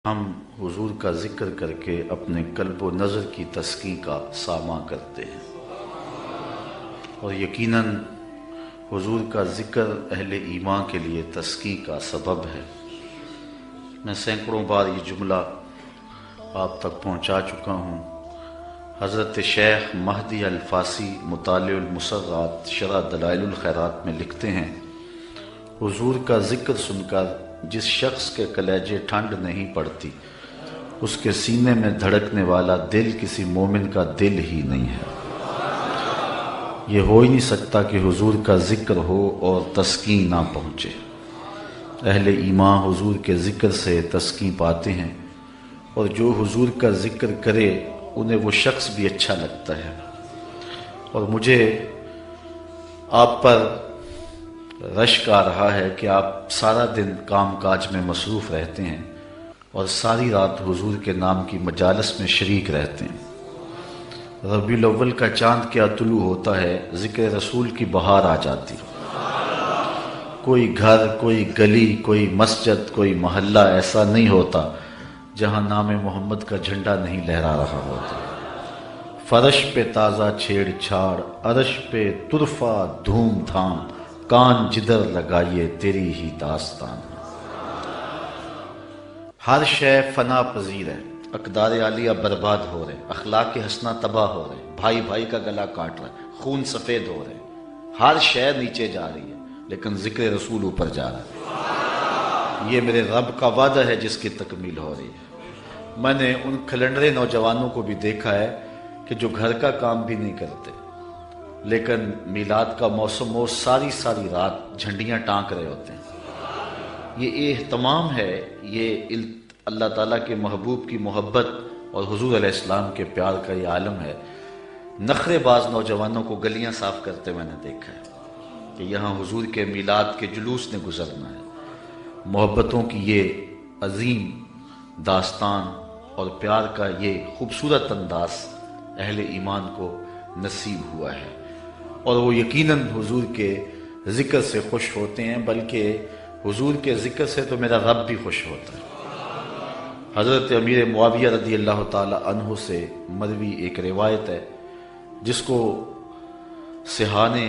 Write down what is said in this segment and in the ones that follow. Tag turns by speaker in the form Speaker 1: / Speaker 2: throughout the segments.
Speaker 1: ہم حضور کا ذکر کر کے اپنے قلب و نظر کی تسکین کا ساماں کرتے ہیں، اور یقیناً حضور کا ذکر اہل ایمان کے لیے تسکین کا سبب ہے۔ میں سینکڑوں بار یہ جملہ آپ تک پہنچا چکا ہوں۔ حضرت شیخ مہدی الفاسی مطالع المسرات شرح دلائل الخیرات میں لکھتے ہیں، حضور کا ذکر سن کر جس شخص کے کلیجے ٹھنڈ نہیں پڑتی، اس کے سینے میں دھڑکنے والا دل کسی مومن کا دل ہی نہیں ہے۔ یہ ہو ہی نہیں سکتا کہ حضور کا ذکر ہو اور تسکین نہ پہنچے۔ اہل ایمان حضور کے ذکر سے تسکین پاتے ہیں، اور جو حضور کا ذکر کرے انہیں وہ شخص بھی اچھا لگتا ہے۔ اور مجھے آپ پر رشک آ رہا ہے کہ آپ سارا دن کام کاج میں مصروف رہتے ہیں اور ساری رات حضور کے نام کی مجالس میں شریک رہتے ہیں۔ ربیع الاول کا چاند کیا طلوع ہوتا ہے، ذکر رسول کی بہار آ جاتی۔ کوئی گھر، کوئی گلی، کوئی مسجد، کوئی محلہ ایسا نہیں ہوتا جہاں نام محمد کا جھنڈا نہیں لہرا رہا ہوتا۔ فرش پہ تازہ چھیڑ چھاڑ، عرش پہ طرفہ دھوم دھام، کان جدھر لگائیے تیری ہی داستان۔ ہر شے فنا پذیر ہے، اقدار عالیہ برباد ہو رہے، اخلاق حسنہ تباہ ہو رہے، بھائی بھائی کا گلا کاٹ رہا ہے، خون سفید ہو رہے، ہر شے نیچے جا رہی ہے، لیکن ذکر رسول اوپر جا رہا ہے۔ یہ میرے رب کا وعدہ ہے جس کی تکمیل ہو رہی ہے۔ میں نے ان کھلنڈرے نوجوانوں کو بھی دیکھا ہے کہ جو گھر کا کام بھی نہیں کرتے، لیکن میلاد کا موسم ہو ساری رات جھنڈیاں ٹانک رہے ہوتے ہیں۔ یہ اہتمام ہے، یہ اللہ تعالیٰ کے محبوب کی محبت اور حضور علیہ السلام کے پیار کا یہ عالم ہے۔ نخرے باز نوجوانوں کو گلیاں صاف کرتے میں نے دیکھا ہے کہ یہاں حضور کے میلاد کے جلوس نے گزرنا ہے۔ محبتوں کی یہ عظیم داستان اور پیار کا یہ خوبصورت انداز اہل ایمان کو نصیب ہوا ہے، اور وہ یقیناً حضور کے ذکر سے خوش ہوتے ہیں، بلکہ حضور کے ذکر سے تو میرا رب بھی خوش ہوتا ہے۔ حضرت امیر معاویہ رضی اللہ تعالی عنہ سے مروی ایک روایت ہے جس کو صحاح نے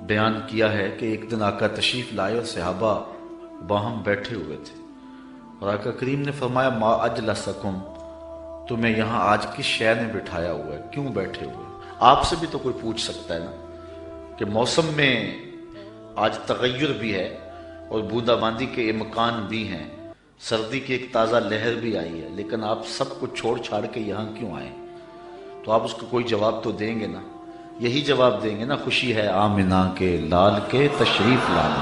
Speaker 1: بیان کیا ہے کہ ایک دن آقا تشریف لائے اور صحابہ باہم بیٹھے ہوئے تھے، اور آقا کریم نے فرمایا ما اجلسکم، تمہیں یہاں آج کس شے نے بٹھایا ہوا ہے، کیوں بیٹھے ہوئے؟ آپ سے بھی تو کوئی پوچھ سکتا ہے نا کہ موسم میں آج تغیر بھی ہے اور بوندا باندی کے امکان بھی ہیں، سردی کی ایک تازہ لہر بھی آئی ہے، لیکن آپ سب کچھ چھوڑ چھاڑ کے یہاں کیوں آئے؟ تو آپ اس کو کوئی جواب تو دیں گے نا، یہی جواب دیں گے نا، خوشی ہے آمنہ کے لال کے تشریف لانے۔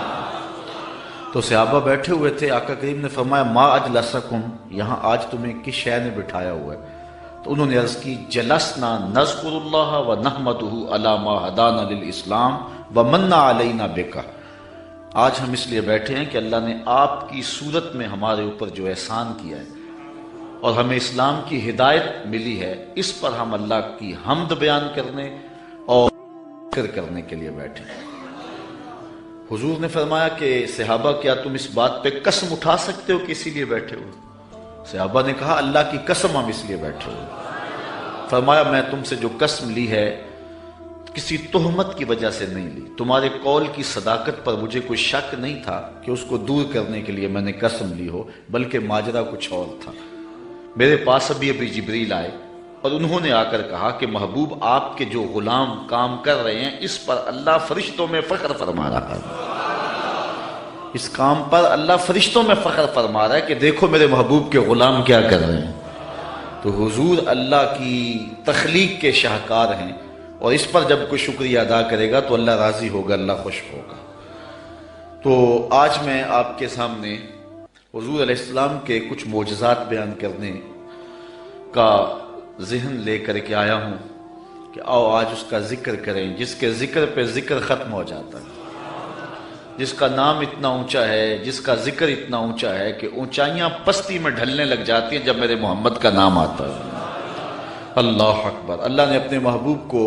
Speaker 1: تو صحابہ بیٹھے ہوئے تھے، آقا کریم نے فرمایا ما اجلسکم، یہاں آج تمہیں کس شے نے بٹھایا ہوا ہے؟ تو انہوں نے عرض کی جلسنا نذکر اللہ و نحمدہ علی ما ہدانا للاسلام و من علینا بک، آج ہم اس لیے بیٹھے ہیں کہ اللہ نے آپ کی صورت میں ہمارے اوپر جو احسان کیا ہے اور ہمیں اسلام کی ہدایت ملی ہے، اس پر ہم اللہ کی حمد بیان کرنے اور ذکر کرنے کے لیے بیٹھے ہیں۔ حضور نے فرمایا کہ صحابہ کیا تم اس بات پہ قسم اٹھا سکتے ہو کہ اسی لیے بیٹھے ہو؟ صحابہ نے کہا اللہ کی قسم ہم اس لیے بیٹھے ہوئے۔ فرمایا میں تم سے جو قسم لی ہے کسی تہمت کی وجہ سے نہیں لی، تمہارے قول کی صداقت پر مجھے کوئی شک نہیں تھا کہ اس کو دور کرنے کے لیے میں نے قسم لی ہو، بلکہ ماجرا کچھ اور تھا۔ میرے پاس ابھی جبریل آئے اور انہوں نے آ کر کہا کہ محبوب آپ کے جو غلام کام کر رہے ہیں اس پر اللہ فرشتوں میں فخر فرما رہا ہے، اس کام پر اللہ فرشتوں میں فخر فرما رہا ہے کہ دیکھو میرے محبوب کے غلام کیا کر رہے ہیں۔ تو حضور اللہ کی تخلیق کے شاہکار ہیں، اور اس پر جب کوئی شکریہ ادا کرے گا تو اللہ راضی ہوگا، اللہ خوش ہوگا۔ تو آج میں آپ کے سامنے حضور علیہ السلام کے کچھ معجزات بیان کرنے کا ذہن لے کر کے آیا ہوں کہ آؤ آج اس کا ذکر کریں، جس کے ذکر پہ ذکر ختم ہو جاتا ہے، جس کا نام اتنا اونچا ہے، جس کا ذکر اتنا اونچا ہے کہ اونچائیاں پستی میں ڈھلنے لگ جاتی ہیں جب میرے محمد کا نام آتا ہے۔ اللہ اکبر۔ اللہ نے اپنے محبوب کو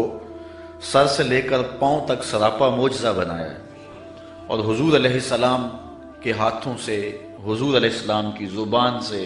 Speaker 1: سر سے لے کر پاؤں تک سراپا معجزہ بنایا ہے، اور حضور علیہ السلام کے ہاتھوں سے، حضور علیہ السلام کی زبان سے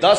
Speaker 1: 10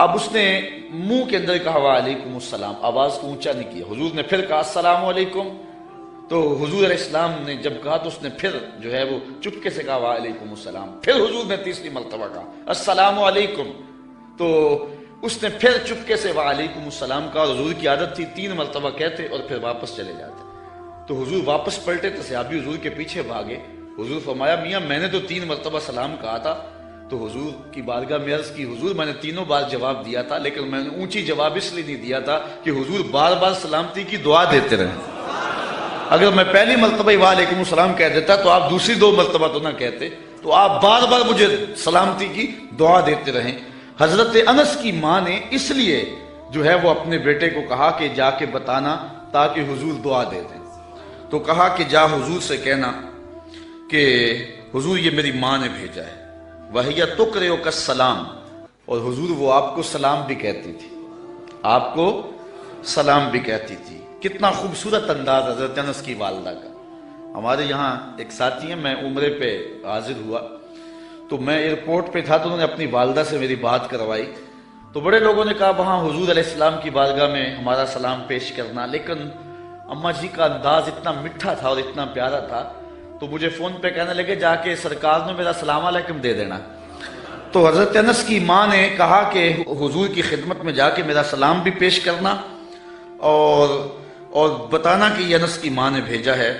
Speaker 1: اب اس نے منہ کے اندر کہا وعلیکم السلام، آواز کو اونچا نہیں کیا۔ حضور نے پھر کہا السلام علیکم، تو حضور علیہ السلام نے جب کہا تو اس نے پھر جو ہے وہ چپکے سے کہا وعلیکم السلام۔ پھر حضور نے تیسری مرتبہ کہا السلام علیکم، تو اس نے پھر چپکے سے وعلیکم السلام کہا۔ اور حضور کی عادت تھی 3 مرتبہ کہتے اور پھر واپس چلے جاتے۔ تو حضور واپس پلٹے تو صحابی حضور کے پیچھے بھاگے۔ حضور فرمایا میاں میں نے تو 3 مرتبہ سلام کہا تھا۔ تو حضور کی بارگاہ میں عرض کی حضور میں نے 3 بار جواب دیا تھا، لیکن میں نے اونچی جواب اس لیے نہیں دیا تھا کہ حضور بار بار سلامتی کی دعا دیتے رہیں۔ اگر میں پہلی مرتبہ وعلیکم السلام کہہ دیتا تو آپ دوسری 2 مرتبہ تو نہ کہتے، تو آپ بار بار مجھے سلامتی کی دعا دیتے رہیں۔ حضرت انس کی ماں نے اس لیے جو ہے وہ اپنے بیٹے کو کہا کہ جا کے بتانا تاکہ حضور دعا دے دیں۔ تو کہا کہ جا حضور سے کہنا کہ حضور یہ میری ماں نے بھیجا ہے، وَهِيَ تُقْرِئُكَ السَّلَامَ، اور حضور وہ آپ کو سلام بھی کہتی تھی، آپ کو سلام بھی کہتی تھی۔ کتنا خوبصورت انداز حضرت انس کی والدہ کا۔ ہمارے یہاں ایک ساتھی ہیں، میں عمرے پہ حاضر ہوا تو میں ایئرپورٹ پہ تھا تو انہوں نے اپنی والدہ سے میری بات کروائی، تو بڑے لوگوں نے کہا وہاں حضور علیہ السلام کی بارگاہ میں ہمارا سلام پیش کرنا، لیکن اماں جی کا انداز اتنا میٹھا تھا اور اتنا پیارا تھا تو مجھے فون پہ کہنے لگے جا کے سرکار نے میرا سلام علیکم دے دینا۔ تو حضرت انس کی ماں نے کہا کہ حضور کی خدمت میں جا کے میرا سلام بھی پیش کرنا اور بتانا کہ یہ انس کی ماں نے بھیجا ہے،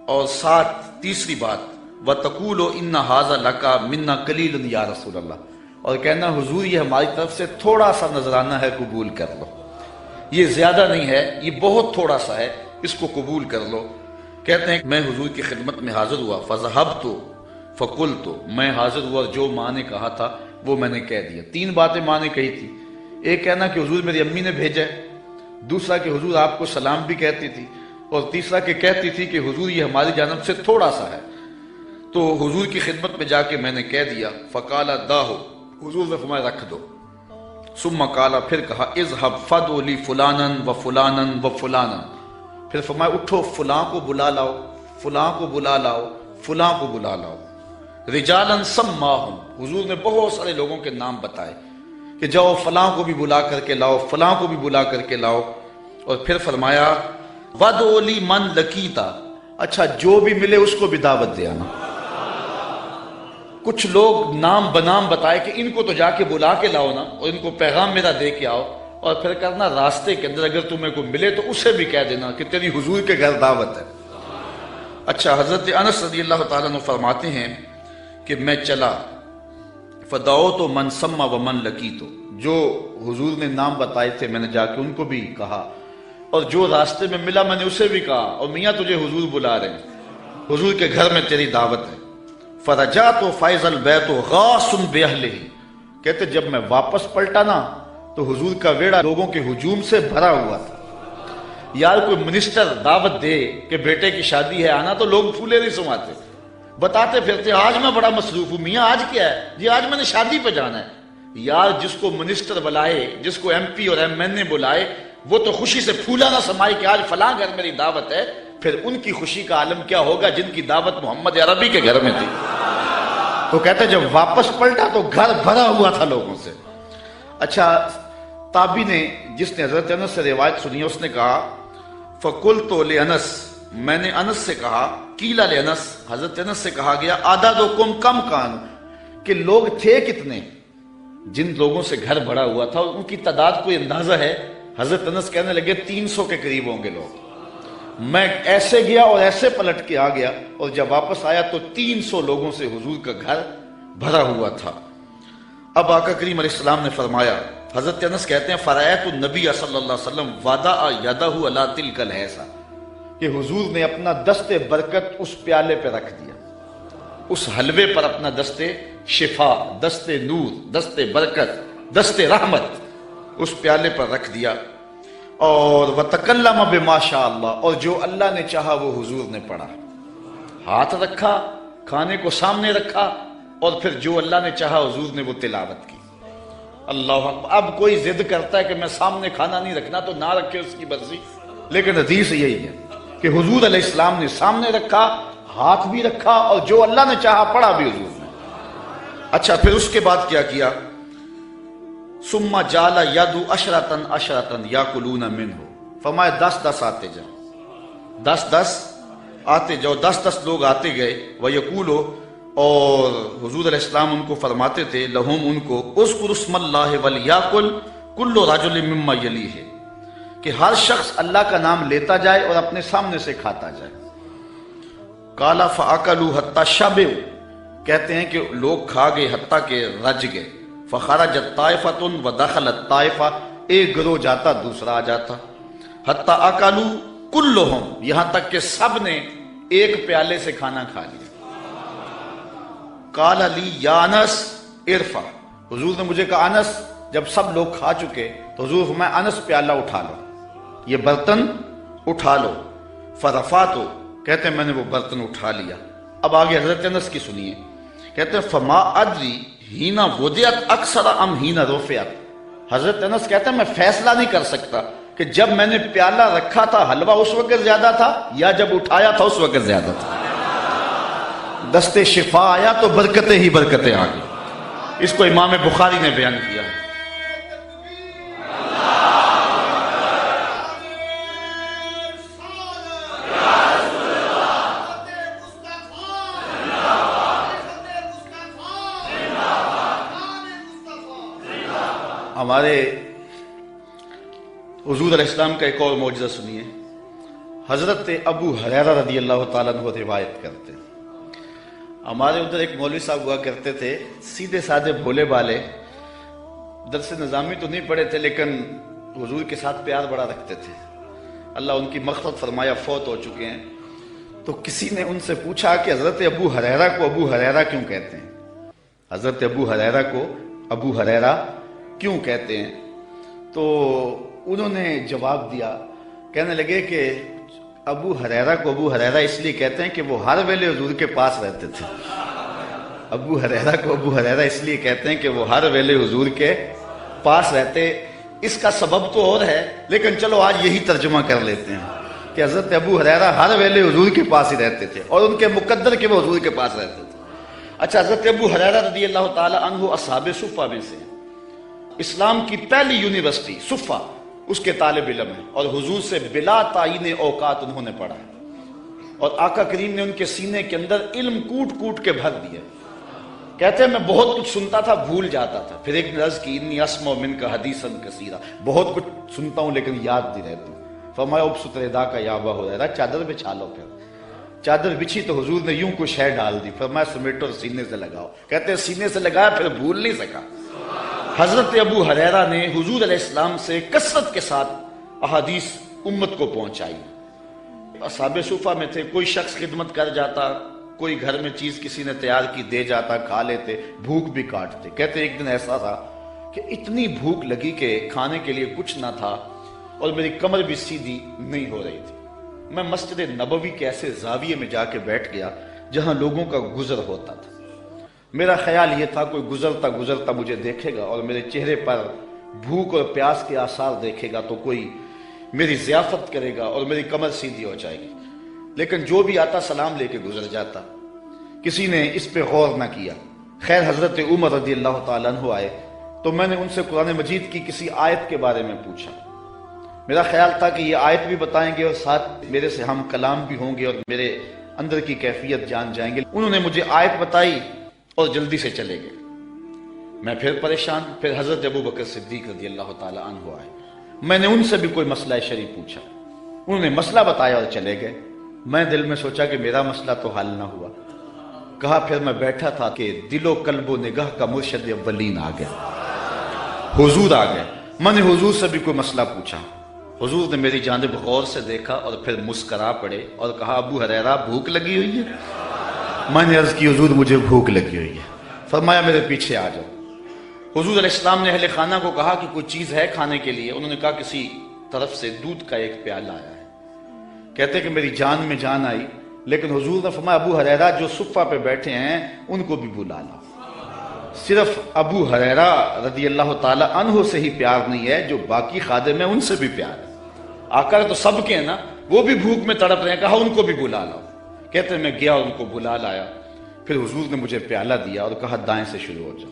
Speaker 1: اور ساتھ تیسری بات وَتَقُولُ إِنَّ هَذَا لَكَ مِنَّا قَلِيلٌ یا رسول اللہ، اور کہنا حضور یہ ہماری طرف سے تھوڑا سا نذرانہ ہے، قبول کر لو، یہ زیادہ نہیں ہے، یہ بہت تھوڑا سا ہے، اس کو قبول کر لو۔ کہتے ہیں میں حضور کی خدمت میں حاضر ہوا، فَذَهَبْتُ فَقُلْتُ، میں حاضر ہوا اور جو ماں نے کہا تھا وہ میں نے کہہ دیا۔ 3 باتیں ماں نے کہی تھی، ایک کہنا کہ حضور میری امی نے بھیجا ہے، دوسرا کہ حضور آپ کو سلام بھی کہتی تھی، اور تیسرا کہ کہتی تھی کہ حضور یہ ہماری جانب سے تھوڑا سا ہے۔ تو حضور کی خدمت میں جا کے میں نے کہہ دیا، فقال داہو، حضور نے فرمایا رکھ دو۔ ثم قال، پھر کہا اذهب فدعو لی فلانا و فلانا و فلانا، پھر فرمایا اٹھو فلاں کو بلا لاؤ، فلاں کو بلا لاؤ، فلاں کو بلا لاؤ۔ رجالا سماہم، حضور نے بہت سارے لوگوں کے نام بتائے کہ جاؤ فلاں کو بھی بلا کر کے لاؤ، فلاں کو بھی بلا کر کے لاؤ، اور پھر فرمایا وَدْعُ لِي مَنْ لَقِيتَ، اچھا جو بھی ملے اس کو بھی دعوت دے آنا۔ کچھ لوگ نام بنام بتائے کہ ان کو تو جا کے بلا کے لاؤ نا، اور ان کو پیغام میرا دے کے آؤ، اور پھر کرنا راستے کے اندر اگر تمہیں کوئی ملے تو اسے بھی کہہ دینا کہ تیری حضور کے گھر دعوت ہے۔ اچھا حضرت انس رضی اللہ تعالیٰ عنہ فرماتے ہیں کہ میں چلا، فدعوت من سما و من لقیت، جو حضور نے نام بتائے تھے میں نے جا کے ان کو بھی کہا، اور جو راستے میں ملا میں نے اسے بھی کہا، اور میاں تجھے حضور بلا رہے ہیں، حضور کے گھر میں تیری دعوت ہے۔ فرجعت فیض البیت غاص باہلہ، کہتے جب میں واپس پلٹا نا تو حضور کا ویڑا لوگوں کے ہجوم سے بھرا ہوا تھا۔ یار کوئی منسٹر دعوت دے کہ بیٹے کی شادی ہے آنا تو لوگ پھولے نہیں سماتے، بتاتے پھرتے آج میں بڑا مصروف ہوں، میاں آج کیا ہے جی؟ آج میں نے شادی پہ جانا ہے۔ یار جس کو منسٹر بلائے، جس کو ایم پی اور ایم این اے بلائے، وہ تو خوشی سے پھولا نہ سمائے کہ آج فلاں گھر میری دعوت ہے، پھر ان کی خوشی کا عالم کیا ہوگا جن کی دعوت محمد عربی کے گھر میں تھی۔ تو کہتے جب واپس پلٹا تو گھر بھرا ہوا تھا لوگوں سے۔ اچھا تابعی نے جس نے حضرت انس سے روایت سنی اس نے کہا فقلت لانس، میں نے انس سے کہا، قیل لانس، حضرت انس سے کہا گیا عددکم کم کان، کہ لوگ تھے کتنے؟ جن لوگوں سے گھر بھرا ہوا تھا ان کی تعداد کوئی اندازہ ہے؟ حضرت انس کہنے لگے 300 کے قریب ہوں گے لوگ۔ میں ایسے گیا اور ایسے پلٹ کے آ گیا، اور جب واپس آیا تو 300 لوگوں سے حضور کا گھر بھرا ہوا تھا۔ اب آقا کریم علیہ السلام نے فرمایا، حضرت انس کہتے ہیں فرأیت النبی صلی اللہ علیہ وسلم وضع یدہ علی تلک الحیضہ، کہ حضور نے اپنا دست برکت اس پیالے پہ رکھ دیا، اس حلوے پر اپنا دست شفا، دست نور، دست برکت، دست رحمت اس پیالے پر رکھ دیا، اور وَتَكَلَّمَ بِمَا شَاءَ اللَّهُ، اور جو اللہ نے چاہا وہ حضور نے پڑھا، ہاتھ رکھا، کھانے کو سامنے رکھا، اور پھر جو اللہ نے چاہا حضور نے وہ تلاوت کی۔ اللہ اکبر۔ اب کوئی ضد کرتا ہے کہ میں سامنے کھانا نہیں رکھنا تو نہ رکھے، اس کی مرضی، لیکن حدیث یہی ہے کہ حضور علیہ السلام نے سامنے رکھا، ہاتھ بھی رکھا، اور جو اللہ نے چاہا پڑھا بھی حضور نے۔ اچھا پھر اس کے بعد کیا کیا؟ ثم جعل یدعو عشرۃ عشرۃ یاکلون منہ، فرمایا 10 آتے جاؤ، 10 آتے جاؤ، 10 لوگ آتے گئے، ویقولو، اور حضور علیہ السلام ان کو فرماتے تھے، لہم ان کو، اذکر اسم اللہ ولیاکل کل رجل مما یلیہ، کہ ہر شخص اللہ کا نام لیتا جائے اور اپنے سامنے سے کھاتا جائے۔ قال فاکلوا حتی شبعوا، کہتے ہیں کہ لوگ کھا گئے حتیٰ کہ رج گئے، فخرجت طائفۃ ودخلت طائفہ، ایک گروہ جاتا دوسرا آ جاتا، حتیٰ اکلوا کلہم، یہاں تک کہ سب نے ایک پیالے سے کھانا کھا لیا۔ قال لی یا انس ارفع، حضور نے مجھے کہا انس، جب سب لوگ کھا چکے تو حضور فرمایا انس پیالہ اٹھا لو، یہ برتن اٹھا لو۔ فرفعتو، کہتے ہیں میں نے وہ برتن اٹھا لیا۔ اب آگے حضرت انس کی سنیے، کہتے ہیں فما ادری ہینا وضعت اکثر ام ہینا رفعت، حضرت انس کہتے ہیں میں فیصلہ نہیں کر سکتا کہ جب میں نے پیالہ رکھا تھا حلوہ اس وقت زیادہ تھا یا جب اٹھایا تھا اس وقت زیادہ تھا۔ دست شفا آیا تو برکتیں ہی برکتیں آ گئی۔ اس کو امام بخاری نے بیان کیا ہے۔ ہمارے حضور علیہ السلام کا ایک اور معجزہ سنیے۔ حضرت ابو ہریرہ رضی اللہ تعالیٰ عنہ روایت کرتے ہیں، ہمارے ادھر ایک مولوی صاحب ہوا کرتے تھے، سیدھے سادھے بھولے بالے، درس نظامی تو نہیں پڑھے تھے لیکن حضور کے ساتھ پیار بڑا رکھتے تھے، اللہ ان کی مغفرت فرمایا، فوت ہو چکے ہیں۔ تو کسی نے ان سے پوچھا کہ حضرت ابو ہریرہ کو ابو ہریرہ کیوں کہتے ہیں، حضرت ابو ہریرہ کو ابو ہریرہ کیوں کہتے ہیں؟ تو انہوں نے جواب دیا، کہنے لگے کہ ابو ہریرہ کو ابو ہریرہ اس لیے کہتے ہیں کہ وہ ہر ویلے حضور کے پاس رہتے تھے۔ ابو ہریرہ کو ابو ہریرہ اس لیے کہتے ہیں کہ وہ ہر ویلے حضور کے پاس رہتے۔ اس کا سبب تو اور ہے لیکن چلو آج یہی ترجمہ کر لیتے ہیں کہ حضرت ابو ہریرہ ہر ویلے حضور کے پاس ہی رہتے تھے اور ان کے مقدر کہ وہ حضور کے پاس رہتے تھے۔ اچھا، حضرت ابو ہریرہ رضی اللہ تعالی عنہ اصحاب صفہ میں سے، اسلام کی پہلی یونیورسٹی صفہ، اس کے طالب علم ہیں، اور حضور سے بلا تعین اوقات انہوں نے پڑھا، اور آقا کریم نے ان کے سینے کے اندر علم کوٹ کوٹ کے بھر دیا۔ کہتے ہیں میں بہت کچھ سنتا تھا، بھول جاتا تھا، پھر ایک نے عرض کی انی اسمع منک حدیثا کثیرا، بہت کچھ سنتا ہوں لیکن یاد نہیں رہتا۔ فرمایا ابسط ردا کا یا ابا ہریرہ، چادر بچھا لو۔ پھر چادر بچھی تو حضور نے یوں کچھ شے ڈال دی، فرمایا سمیٹو اور سینے سے لگاؤ۔ کہتے ہیں سینے سے لگایا پھر بھول نہیں سکا۔ حضرت ابو ہریرہ نے حضور علیہ السلام سے کثرت کے ساتھ احادیث امت کو پہنچائی۔ اصحاب صفہ میں تھے، کوئی شخص خدمت کر جاتا، کوئی گھر میں چیز کسی نے تیار کی دے جاتا، کھا لیتے، بھوک بھی کاٹتے۔ کہتے ایک دن ایسا تھا کہ اتنی بھوک لگی کہ کھانے کے لیے کچھ نہ تھا اور میری کمر بھی سیدھی نہیں ہو رہی تھی۔ میں مسجد نبوی کے ایسے زاویے میں جا کے بیٹھ گیا جہاں لوگوں کا گزر ہوتا تھا۔ میرا خیال یہ تھا کوئی گزرتا گزرتا مجھے دیکھے گا اور میرے چہرے پر بھوک اور پیاس کے آثار دیکھے گا تو کوئی میری ضیافت کرے گا اور میری کمر سیدھی ہو جائے گی، لیکن جو بھی آتا سلام لے کے گزر جاتا، کسی نے اس پہ غور نہ کیا۔ خیر حضرت عمر رضی اللہ تعالیٰ عنہ آئے تو میں نے ان سے قرآن مجید کی کسی آیت کے بارے میں پوچھا۔ میرا خیال تھا کہ یہ آیت بھی بتائیں گے اور ساتھ میرے سے ہم کلام بھی ہوں گے اور میرے اندر کی کیفیت جان جائیں گے۔ انہوں نے مجھے آیت بتائی اور جلدی سے چلے گئے۔ میں پھر پریشان، پھر حضرت ابو بکر صدیق رضی اللہ تعالی عنہ آئے، میں نے ان سے بھی کوئی مسئلہ شرعی پوچھا، انہوں نے مسئلہ بتایا اور چلے گئے۔ میں دل میں سوچا کہ میرا مسئلہ تو حل نہ ہوا۔ کہا پھر میں بیٹھا تھا کہ دل و قلب و نگاہ کا مرشد اولین آ گیا، حضور آ گئے۔ میں نے حضور سے بھی کوئی مسئلہ پوچھا، حضور نے میری جانب غور سے دیکھا اور پھر مسکرا پڑے اور کہا ابو ہریرہ بھوک لگی ہوئی ہے؟ میں نے عرض کی حضور مجھے بھوک لگی ہوئی ہے۔ فرمایا میرے پیچھے آ جاؤ۔ حضور علیہ السلام نے اہل خانہ کو کہا کہ کوئی چیز ہے کھانے کے لیے؟ انہوں نے کہا کسی طرف سے دودھ کا ایک پیالہ آیا ہے۔ کہتے کہ میری جان میں جان آئی، لیکن حضور نے فرمایا ابو ہریرہ جو صفہ پہ بیٹھے ہیں ان کو بھی بلا لاؤ۔ صرف ابو ہریرہ رضی اللہ تعالی عنہ سے ہی پیار نہیں ہے، جو باقی خادم ہیں ان سے بھی پیار ہے۔ آقا تو سب کے ہیں نا، وہ بھی بھوک میں تڑپ رہے ہیں، کہا ان کو بھی بلا لاؤ۔ کہتے ہیں میں گیا اور ان کو بلا لایا، پھر حضور نے مجھے پیالہ دیا اور کہا دائیں سے شروع ہو جاؤ۔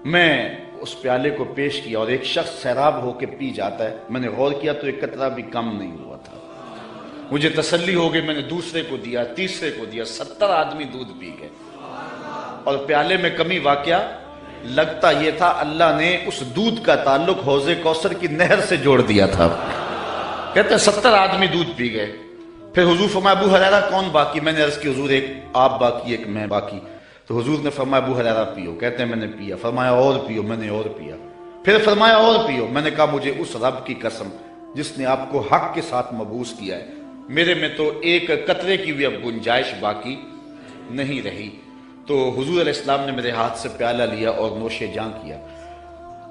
Speaker 1: میں اس پیالے کو پیش کیا اور ایک شخص سیراب ہو کے پی جاتا ہے، میں نے غور کیا تو ایک قطرہ بھی کم نہیں ہوا تھا۔ مجھے تسلی ہو گئی، میں نے دوسرے کو دیا، تیسرے کو دیا، 70 آدمی دودھ پی گئے اور پیالے میں کمی واقعہ لگتا یہ تھا اللہ نے اس دودھ کا تعلق حوض کوثر کی نہر سے جوڑ دیا تھا۔ کہتے ہیں 70 آدمی دودھ پی گئے۔ پھر حضور فرمایا ابو ہریرہ کون باقی؟ میں نے عرض کی حضور ایک آپ باقی ایک میں باقی۔ تو حضور نے فرمایا ابو ہریرہ پیو، کہتے ہیں میں نے پیا۔ فرمایا اور پیو، میں نے اور پیا۔ پھر فرمایا اور پیو، میں نے کہا مجھے اس رب کی قسم جس نے آپ کو حق کے ساتھ مبعوث کیا ہے، میرے میں تو ایک قطرے کی بھی اب گنجائش باقی نہیں رہی۔ تو حضور علیہ السلام نے میرے ہاتھ سے پیالہ لیا اور نوش جاں کیا۔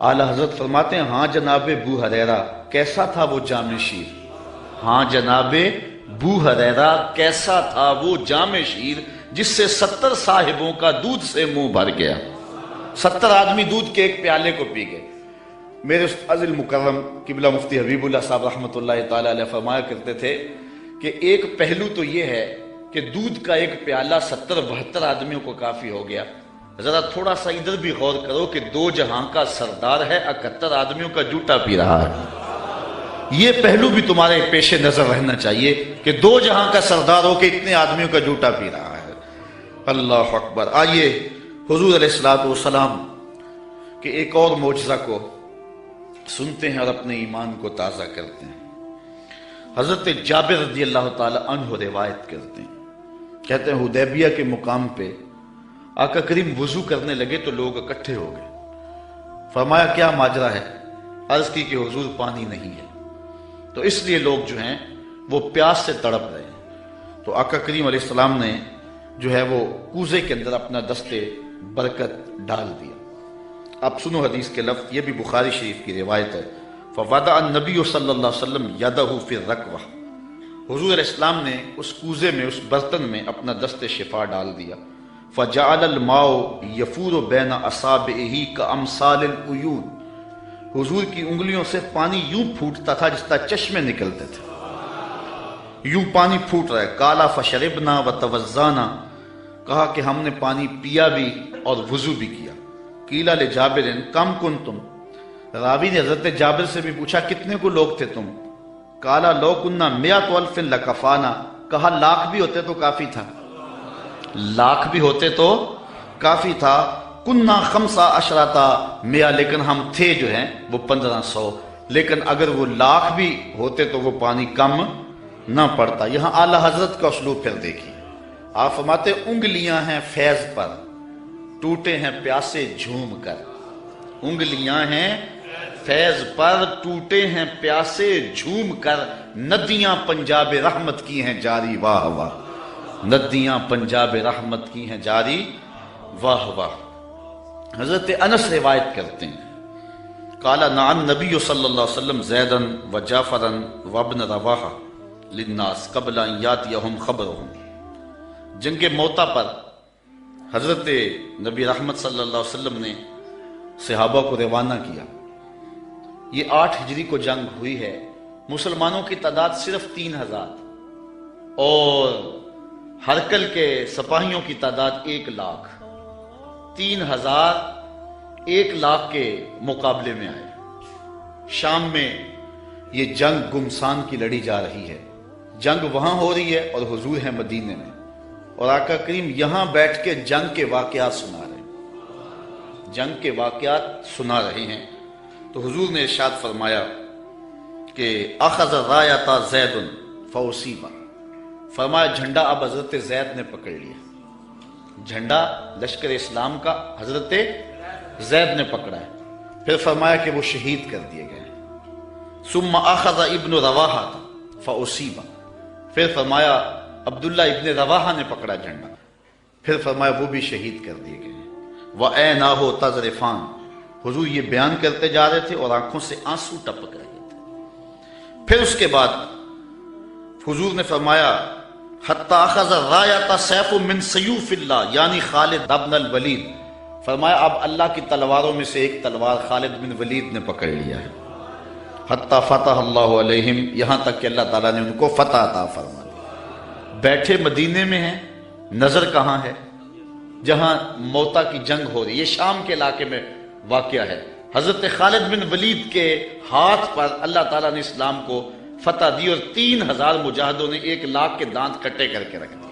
Speaker 1: اعلیٰ حضرت فرماتے ہیں ہاں جناب ابو ہریرہ کیسا تھا وہ جام شیر؟ ہاں جناب ابو ہریرہ کیسا تھا وہ جام شیر جس سے 70 صاحبوں کا دودھ سے منہ بھر گیا۔ 70 آدمی دودھ کے ایک پیالے کو پی گئے۔ میرے استاذ المکرم قبلہ مفتی حبیب اللہ صاحب رحمۃ اللہ تعالی علیہ فرمایا کرتے تھے کہ ایک پہلو تو یہ ہے کہ دودھ کا ایک پیالہ 70-72 آدمیوں کو کافی ہو گیا۔ ذرا تھوڑا سا ادھر بھی غور کرو کہ 2 جہاں کا سردار ہے، 71 آدمیوں کا جوٹا پی رہا ہے۔ یہ پہلو بھی تمہارے پیش نظر رہنا چاہیے کہ 2 جہاں کا سردار ہو کہ اتنے آدمیوں کا جوٹا پی رہا ہے۔ اللہ اکبر۔ آئیے حضور علیہ السلام کہ ایک اور معجزہ کو سنتے ہیں اور اپنے ایمان کو تازہ کرتے ہیں۔ حضرت جابر رضی اللہ تعالی عنہ روایت کرتے ہیں، کہتے ہیں حدیبیہ کے مقام پہ آقا کریم وضو کرنے لگے تو لوگ اکٹھے ہو گئے۔ فرمایا کیا ماجرا ہے؟ عرض کی کہ حضور پانی نہیں ہے، تو اس لیے لوگ جو ہیں وہ پیاس سے تڑپ رہے ہیں۔ تو آقا کریم علیہ السلام نے جو ہے وہ کوزے کے اندر اپنا دستے برکت ڈال دیا۔ اب سنو حدیث کے لفظ، یہ بھی بخاری شریف کی روایت ہے۔ فوضع النبی صلی اللہ علیہ وسلم یدہ فی الرکوہ، حضور علیہ السلام نے اس کوزے میں اس برتن میں اپنا دست شفا ڈال دیا۔ فجعل الماء یفور بین اصابعہ کامثال العیون، حضور کی انگلیوں سے پانی یوں پھوٹتا تھا جس طرح چشمے نکلتے تھے، یوں پانی پھوٹ رہا ہے۔ قالا فشربنا وتوضانا، کہا کہ ہم نے پانی پیا بھی اور وضو بھی کیا۔ قیل لجابر کم کنتم، راوی نے حضرت جابر سے بھی پوچھا کتنے کو لوگ تھے تم؟ قالا لو کننا 100,000 لکفانا، کہا لاکھ بھی ہوتے تو کافی تھا، لاکھ بھی ہوتے تو کافی تھا۔ کننا 15 لیکن ہم تھے جو ہیں وہ 1500، لیکن اگر وہ لاکھ بھی ہوتے تو وہ پانی کم نہ پڑتا۔ یہاں اعلیٰ حضرت کا اسلوب پھر دیکھیے، آپ فرماتے انگلیاں ہیں فیض پر، ٹوٹے ہیں پیاسے جھوم کر۔ انگلیاں ہیں فیض پر، ٹوٹے ہیں پیاسے جھوم کر، ندیاں پنجاب رحمت کی ہیں جاری واہ واہ، ندیاں پنجاب رحمت کی ہیں جاری واہ واہ۔ حضرت انس روایت کرتے ہیں، قال نعن نبی صلی اللہ علیہ وسلم زیدن و جعفرن و ابن رواحہ للناس قبل ان یاتیہم خبرہم، جنگ موتا پر حضرت نبی رحمت صلی اللہ علیہ وسلم نے صحابہ کو روانہ کیا۔ یہ 8 ہجری کو جنگ ہوئی ہے، مسلمانوں کی تعداد صرف 3000 اور ہرکل کے سپاہیوں کی تعداد 1 لاکھ۔ 3000 1 لاکھ کے مقابلے میں آئے۔ شام میں یہ جنگ گمسان کی لڑی جا رہی ہے، جنگ وہاں ہو رہی ہے اور حضور ہیں مدینے میں، اور آقا کریم یہاں بیٹھ کے جنگ کے واقعات سنا رہے ہیں، جنگ کے واقعات سنا رہے ہیں۔ تو حضور نے ارشاد فرمایا کہ اخذ رایۃ زید فاصیب، فرمایا جھنڈا اب حضرت زید نے پکڑ لیا، جھنڈا لشکر اسلام کا حضرت زید نے پکڑا ہے۔ پھر فرمایا کہ وہ شہید کر دیے گئے۔ ثم اخذ ابن رواحہ فاصیب، پھر فرمایا عبداللہ ابن رواحہ نے پکڑا جھنڈا، پھر فرمایا وہ بھی شہید کر دیے گئے۔ وَعَيْنَاهُ تَذْرِفَانِ، حضور یہ بیان کرتے جا رہے تھے اور آنکھوں سے آنسو ٹپک رہے تھے۔ پھر اس کے بعد حضور نے فرمایا حَتَّى أَخَذَ الرَّايَةَ سَيْفٌ مِّن سَيُوفِ اللَّهِ، یعنی خالد ابن الولید، فرمایا اب اللہ کی تلواروں میں سے ایک تلوار خالد بن ولید نے پکڑ لیا ہے۔ حَتَّى فَتَحَ اللَّهُ عَلَيْهِمْ، یہاں تک کہ اللہ تعالیٰ نے ان کو فتح عطا فرما دی۔ بیٹھے مدینے میں ہیں، نظر کہاں ہے؟ جہاں موتا کی جنگ ہو رہی ہے، یہ شام کے علاقے میں واقعہ ہے، حضرت خالد بن ولید کے ہاتھ پر اللہ تعالیٰ نے اسلام کو فتح دی اور 3000 مجاہدوں نے 1 لاکھ کے دانت کٹے کر کے رکھ دیے.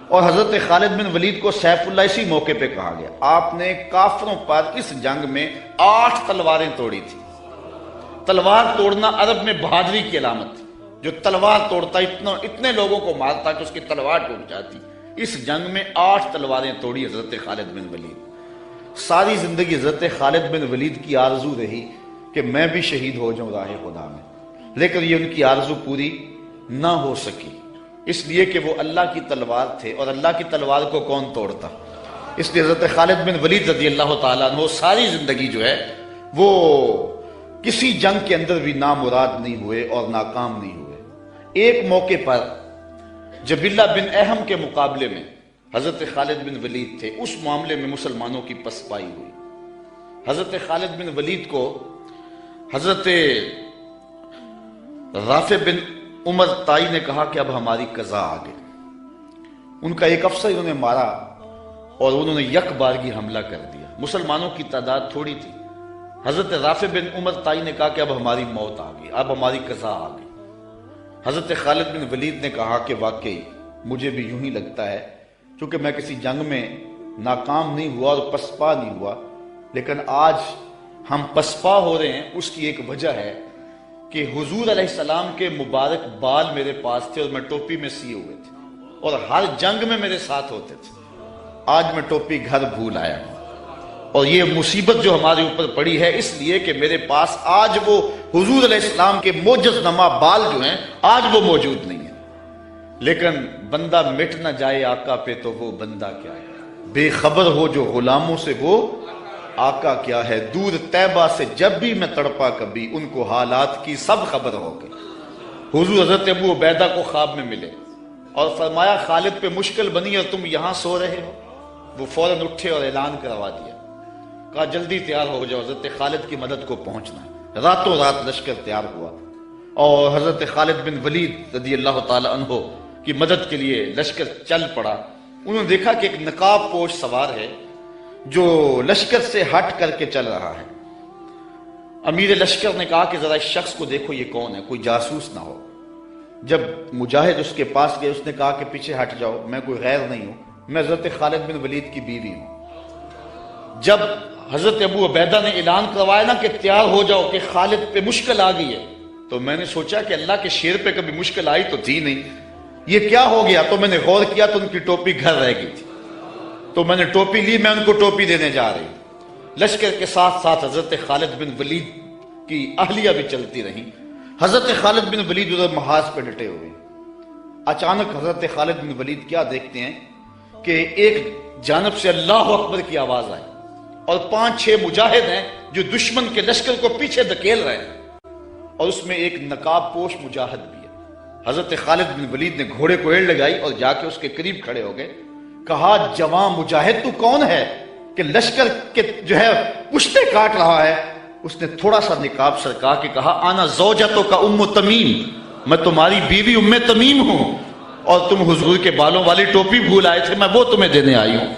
Speaker 1: اور حضرت خالد بن ولید کو سیف اللہ اسی موقع پہ کہا گیا. آپ نے کافروں پر اس جنگ میں 8 تلواریں توڑی تھی. تلوار توڑنا عرب میں بہادری کی علامت تھی. جو تلوار توڑتا اتنے لوگوں کو مارتا کہ اس کی تلوار ٹوٹ جاتی. اس جنگ میں 8 تلواریں توڑی حضرت خالد بن ولید. ساری زندگی حضرت خالد بن ولید کی آرزو رہی کہ میں بھی شہید ہو جاؤں راہ خدا میں، لیکن یہ ان کی آرزو پوری نہ ہو سکی، اس لیے کہ وہ اللہ کی تلوار تھے، اور اللہ کی تلوار کو کون توڑتا. اس لیے حضرت خالد بن ولید رضی اللہ تعالیٰ عنہ ساری زندگی جو ہے وہ کسی جنگ کے اندر بھی نامراد نہیں ہوئے اور ناکام نہیں ہوئے. ایک موقع پر جبلہ بن احم کے مقابلے میں حضرت خالد بن ولید تھے. اس معاملے میں مسلمانوں کی پسپائی ہوئی. حضرت خالد بن ولید کو حضرت رافع بن عمر تائی نے کہا کہ اب ہماری قضا آ گئی. ان کا ایک افسر انہوں نے مارا اور انہوں نے یک بارگی حملہ کر دیا. مسلمانوں کی تعداد تھوڑی تھی. حضرت رافع بن عمر تائی نے کہا کہ اب ہماری موت آ گئی، اب ہماری قضا آ گئی. حضرت خالد بن ولید نے کہا کہ واقعی مجھے بھی یوں ہی لگتا ہے، چونکہ میں کسی جنگ میں ناکام نہیں ہوا اور پسپا نہیں ہوا، لیکن آج ہم پسپا ہو رہے ہیں. اس کی ایک وجہ ہے کہ حضور علیہ السلام کے مبارک بال میرے پاس تھے اور میں ٹوپی میں سیے ہوئے تھے اور ہر جنگ میں میرے ساتھ ہوتے تھے. آج میں ٹوپی گھر بھول آیا ہوں، اور یہ مصیبت جو ہمارے اوپر پڑی ہے اس لیے کہ میرے پاس آج وہ حضور علیہ السلام کے معجز نما بال جو ہیں آج وہ موجود نہیں ہیں. لیکن بندہ مٹ نہ جائے آقا پہ تو وہ بندہ کیا ہے. بے خبر ہو جو غلاموں سے وہ آقا کیا ہے. دور طیبہ سے جب بھی میں تڑپا کبھی، ان کو حالات کی سب خبر ہو گئی. حضور حضرت ابو عبیدہ کو خواب میں ملے اور فرمایا خالد پہ مشکل بنی اور تم یہاں سو رہے ہو. وہ فوراً اٹھے اور اعلان کروا دیا، کہا جلدی تیار ہو جاؤ، حضرت خالد کی مدد کو پہنچنا ہے. راتوں رات لشکر تیار ہوا اور حضرت خالد بن ولید رضی اللہ تعالی عنہ کی مدد کے لیے لشکر چل پڑا. انہوں نے دیکھا کہ ایک نقاب پوش سوار ہے جو لشکر سے ہٹ کر کے چل رہا ہے. امیر لشکر نے کہا کہ ذرا اس شخص کو دیکھو یہ کون ہے، کوئی جاسوس نہ ہو. جب مجاہد اس کے پاس گئے اس نے کہا کہ پیچھے ہٹ جاؤ، میں کوئی غیر نہیں ہوں، میں حضرت خالد بن ولید کی بیوی ہوں. جب حضرت ابو عبیدہ نے اعلان کروایا نا کہ تیار ہو جاؤ کہ خالد پہ مشکل آ گئی ہے، تو میں نے سوچا کہ اللہ کے شیر پہ کبھی مشکل آئی تو تھی نہیں، یہ کیا ہو گیا. تو میں نے غور کیا تو ان کی ٹوپی گھر رہ گئی تھی. تو میں نے ٹوپی لی، میں ان کو ٹوپی دینے جا رہی. لشکر کے ساتھ ساتھ حضرت خالد بن ولید کی اہلیہ بھی چلتی رہی. حضرت خالد بن ولید ادھر محاذ پہ ڈٹے ہوئے. اچانک حضرت خالد بن ولید کیا دیکھتے ہیں کہ ایک جانب سے اللہ اکبر کی آواز آئی اور 5-6 مجاہد ہیں جو دشمن کے لشکر کو پیچھے دھکیل رہے ہیں، اور اس میں ایک نقاب پوش مجاہد بھی ہے. حضرت خالد بن ولید نے گھوڑے کو ایڑ لگائی اور جا کے اس کے قریب کھڑے ہو گئے. کہا جوان مجاہد تو کون ہے کہ لشکر کے جو ہے پشتے کاٹ رہا ہے. اس نے تھوڑا سا نقاب سرکا کے کہا آنا زوجتو کا ام تمیم، میں تمہاری بیوی ام تمیم ہوں، اور تم حضور کے بالوں والی ٹوپی بھول آئے تھے، میں وہ تمہیں دینے آئی ہوں.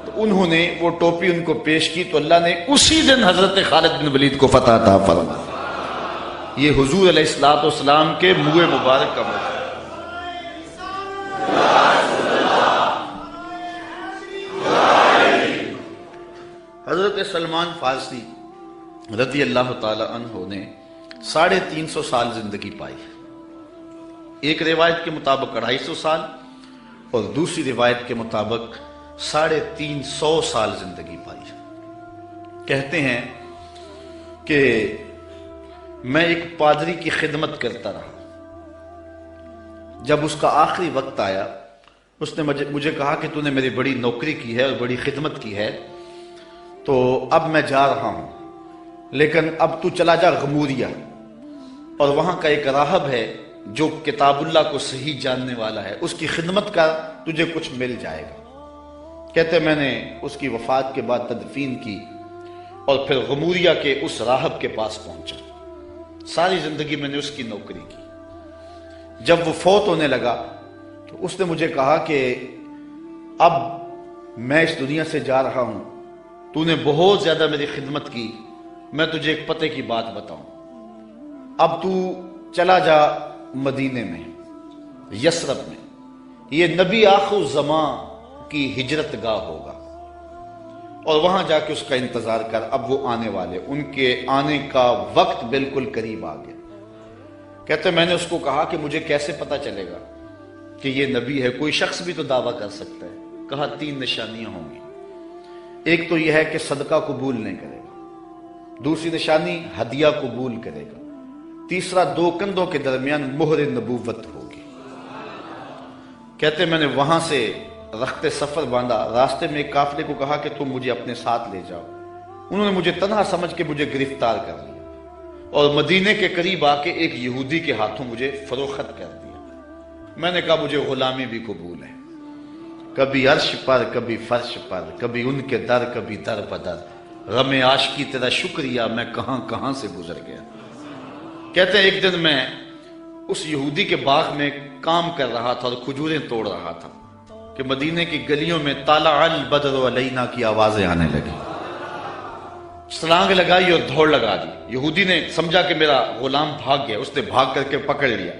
Speaker 1: تو انہوں نے وہ ٹوپی ان کو پیش کی تو اللہ نے اسی دن حضرت خالد بن ولید کو فتح عطا فرمایا. یہ حضور علیہ الصلوۃ والسلام کے منہ مبارک کا موقع. حضرت سلمان فارسی رضی اللہ تعالی عنہ نے 350 سال زندگی پائی. ایک روایت کے مطابق 250 سال اور دوسری روایت کے مطابق 350 سال زندگی پائی. کہتے ہیں کہ میں ایک پادری کی خدمت کرتا رہا. جب اس کا آخری وقت آیا اس نے مجھے کہا کہ تو نے میری بڑی نوکری کی ہے اور بڑی خدمت کی ہے، تو اب میں جا رہا ہوں، لیکن اب تو چلا جا غموریہ، اور وہاں کا ایک راہب ہے جو کتاب اللہ کو صحیح جاننے والا ہے، اس کی خدمت کا تجھے کچھ مل جائے گا. کہتے میں نے اس کی وفات کے بعد تدفین کی اور پھر غموریہ کے اس راہب کے پاس پہنچا. ساری زندگی میں نے اس کی نوکری کی. جب وہ فوت ہونے لگا تو اس نے مجھے کہا کہ اب میں اس دنیا سے جا رہا ہوں، تو نے بہت زیادہ میری خدمت کی، میں تجھے ایک پتے کی بات بتاؤں، اب تو چلا جا مدینے میں، یثرب میں، یہ نبی آخر الزمان کی ہجرت گاہ ہوگا، اور وہاں جا کے اس کا انتظار کر، اب وہ آنے والے، ان کے آنے کا وقت بالکل قریب آ گیا۔ کہتے میں نے اس کو کہا کہ مجھے کیسے پتا چلے گا کہ یہ نبی ہے؟ کوئی شخص بھی تو دعویٰ کر سکتا ہے۔ کہا 3 نشانیاں ہوں گی، ایک تو یہ ہے کہ صدقہ قبول نہیں کرے گا، دوسری نشانی ہدیہ قبول کرے گا، تیسرا 2 کندھوں کے درمیان مہر نبوت ہوگی۔ کہتے میں نے وہاں سے رخت سفر باندھا، راستے میں ایک قافلے کو کہا کہ تم مجھے اپنے ساتھ لے جاؤ، انہوں نے مجھے تنہا سمجھ کے مجھے گرفتار کر لیا اور مدینے کے قریب آ کے ایک یہودی کے ہاتھوں مجھے فروخت کر دیا۔ میں نے کہا مجھے غلامی بھی قبول ہے، کبھی عرش پر کبھی فرش پر، کبھی ان کے در کبھی در بدر، غم عاشقی تیرا شکریہ میں کہاں کہاں سے گزر گیا۔ کہتے ہیں ایک دن میں اس یہودی کے باغ میں کام کر رہا تھا اور کھجوریں توڑ رہا تھا کہ مدینے کی گلیوں میں طالع البدر علینا کی آوازیں آنے لگی۔ سلانگ لگائی اور دوڑ لگا دی۔ یہودی نے سمجھا کہ میرا غلام بھاگ گیا، اس نے بھاگ کر کے پکڑ لیا۔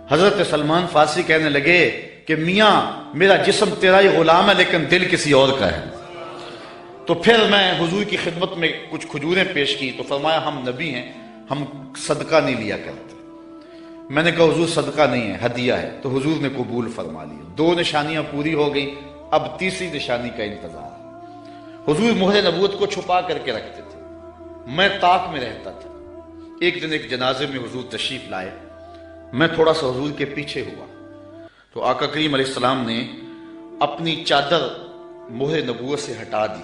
Speaker 1: حضرت سلمان فارسی کہنے لگے کہ میاں میرا جسم تیرا ہی غلام ہے لیکن دل کسی اور کا ہے۔ تو پھر میں حضور کی خدمت میں کچھ کھجوریں پیش کی تو فرمایا ہم نبی ہیں، ہم صدقہ نہیں لیا کرتے۔ میں نے کہا حضور صدقہ نہیں ہے، ہدیہ ہے، تو حضور نے قبول فرما لیا۔ 2 نشانیاں پوری ہو گئیں، اب تیسری نشانی کا انتظار۔ حضور مہر نبوت کو چھپا کر کے رکھتے تھے، میں طاق میں رہتا تھا۔ ایک دن ایک جنازے میں حضور تشریف لائے، میں تھوڑا سا حضور کے پیچھے ہوا تو آقا کریم علیہ السلام نے اپنی چادر مہر نبوت سے ہٹا دی،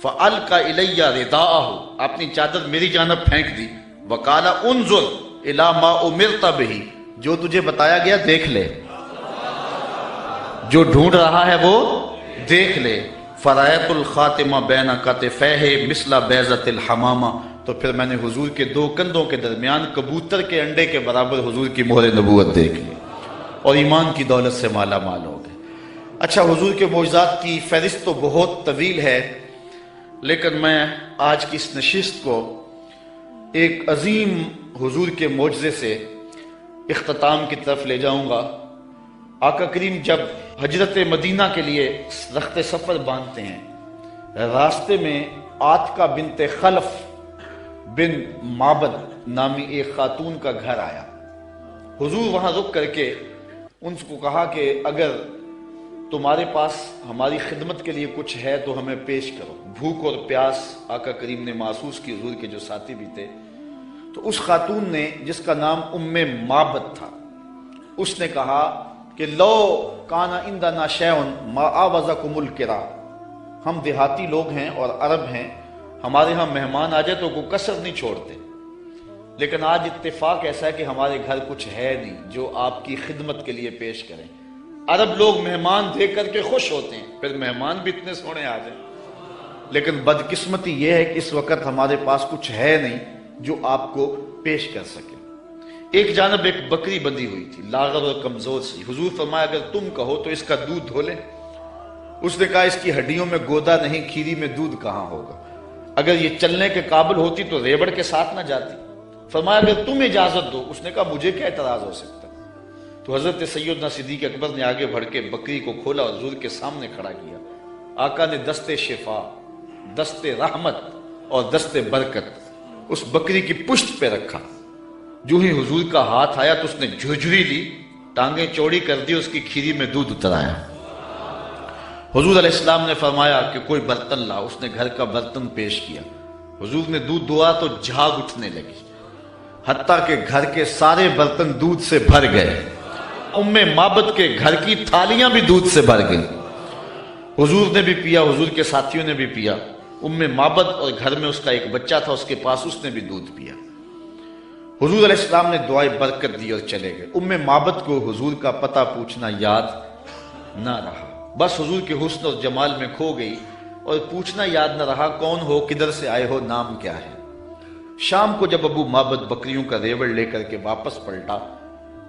Speaker 1: فَأَلْقَ إِلَيَّ رِدَاءَهُ، اپنی چادر میری جانب پھینک دی، وَقَالَ انظر إِلَى مَا أُمِرْتَ بِهِ، جو تجھے بتایا گیا دیکھ لے، جو ڈھونڈ رہا ہے وہ دیکھ لے۔ فَرَأَيْتُ الْخَاتِمَ بَيْنَ كَتِفَيْهِ مِثْلَ بَيْضَةِ الْحَمَامَةِ، تو پھر میں نے حضور کے 2 کندھوں کے درمیان کبوتر کے انڈے کے برابر حضور کی مہر نبوت دیکھ لی اور ایمان کی دولت سے مالا مال ہو گئے۔ اچھا، حضور کے معجزات کی فہرست تو بہت طویل ہے، لیکن میں آج کی اس نشست کو ایک عظیم حضور کے معجزے سے اختتام کی طرف لے جاؤں گا۔ آقا کریم جب ہجرت مدینہ کے لیے رخت سفر باندھتے ہیں، راستے میں عاتقہ بنت خلف بن معبد نامی ایک خاتون کا گھر آیا۔ حضور وہاں رک کر کے ان کو کہا کہ اگر تمہارے پاس ہماری خدمت کے لیے کچھ ہے تو ہمیں پیش کرو۔ بھوک اور پیاس آقا کریم نے محسوس کی، حضور کے جو ساتھی بھی تھے۔ تو اس خاتون نے جس کا نام معبد تھا، اس نے کہا کہ لو کانا عندنا شیء ما آوزکم الکرا، ہم دیہاتی لوگ ہیں اور عرب ہیں، ہمارے ہاں مہمان آ جائے تو کوئی کسر نہیں چھوڑتے، لیکن آج اتفاق ایسا ہے کہ ہمارے گھر کچھ ہے نہیں جو آپ کی خدمت کے لیے پیش کریں۔ عرب لوگ مہمان دیکھ کر کے خوش ہوتے ہیں، پھر مہمان بھی اتنے سونے آ جائیں، لیکن بدقسمتی یہ ہے کہ اس وقت ہمارے پاس کچھ ہے نہیں جو آپ کو پیش کر سکے۔ ایک جانب ایک بکری بندھی ہوئی تھی، لاغر اور کمزور سی۔ حضور فرمایا اگر تم کہو تو اس کا دودھ دھو لیں۔ اس نے کہا اس کی ہڈیوں میں گودا نہیں، کھیری میں دودھ کہاں ہوگا، اگر یہ چلنے کے قابل ہوتی تو ریبڑ کے ساتھ نہ جاتی۔ فرمایا اگر تم اجازت دو۔ اس نے کہا مجھے کیا اعتراض ہو سکتا۔ تو حضرت سیدنا صدیق اکبر نے آگے بڑھ کے بکری کو کھولا اور حضور کے سامنے کھڑا کیا۔ آقا نے دست شفا، دست رحمت اور دست برکت اس بکری کی پشت پہ رکھا۔ جو ہی حضور کا ہاتھ آیا تو اس نے جھجری لی، ٹانگیں چوڑی کر دی، اس کی کھیری میں دودھ اترایا۔ حضور علیہ السلام نے فرمایا کہ کوئی برتن لا۔ اس نے گھر کا برتن پیش کیا۔ حضور نے دودھ دعا تو جھاگ اٹھنے لگی، حتیٰ کہ گھر کے سارے برتن دودھ سے بھر گئے۔ معبد کے گھر کی تھالیاں بھی دودھ سے بھر گئیں۔ حضور نے بھی پیا، حضور کے ساتھیوں نے بھی پیا۔ معبد اور گھر میں اس کا ایک بچہ تھا، اس کے پاس، اس نے بھی دودھ پیا۔ حضور علیہ السلام نے دعائے برکت دی اور چلے گئے۔ معبد کو حضور کا پتہ پوچھنا یاد نہ رہا، بس حضور کے حسن اور جمال میں کھو گئی، اور پوچھنا یاد نہ رہا کون ہو، کدھر سے آئے ہو، نام کیا ہے۔ شام کو جب معبد بکریوں کا ریوڑ لے کر کے واپس پلٹا،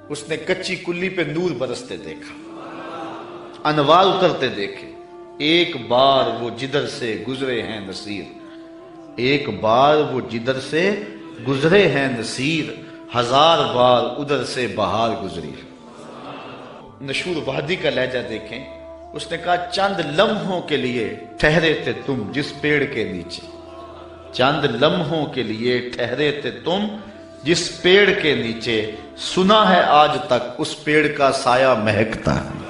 Speaker 1: اس نے کچی کلی پہ نور برستے دیکھا، انوار اترتے دیکھے۔ ایک بار وہ جدھر سے گزرے ہیں نصیر، ایک بار وہ جدھر سے گزرے ہیں نصیر، ہزار بار ادھر سے بہار گزری۔ نشور وحدی کا لہجہ دیکھیں، اس نے کہا چند لمحوں کے لیے ٹھہرے تھے تم جس پیڑ کے نیچے، چند لمحوں کے لیے ٹھہرے تھے تم جس پیڑ کے نیچے، سنا ہے آج تک اس پیڑ کا سایہ مہکتا ہے،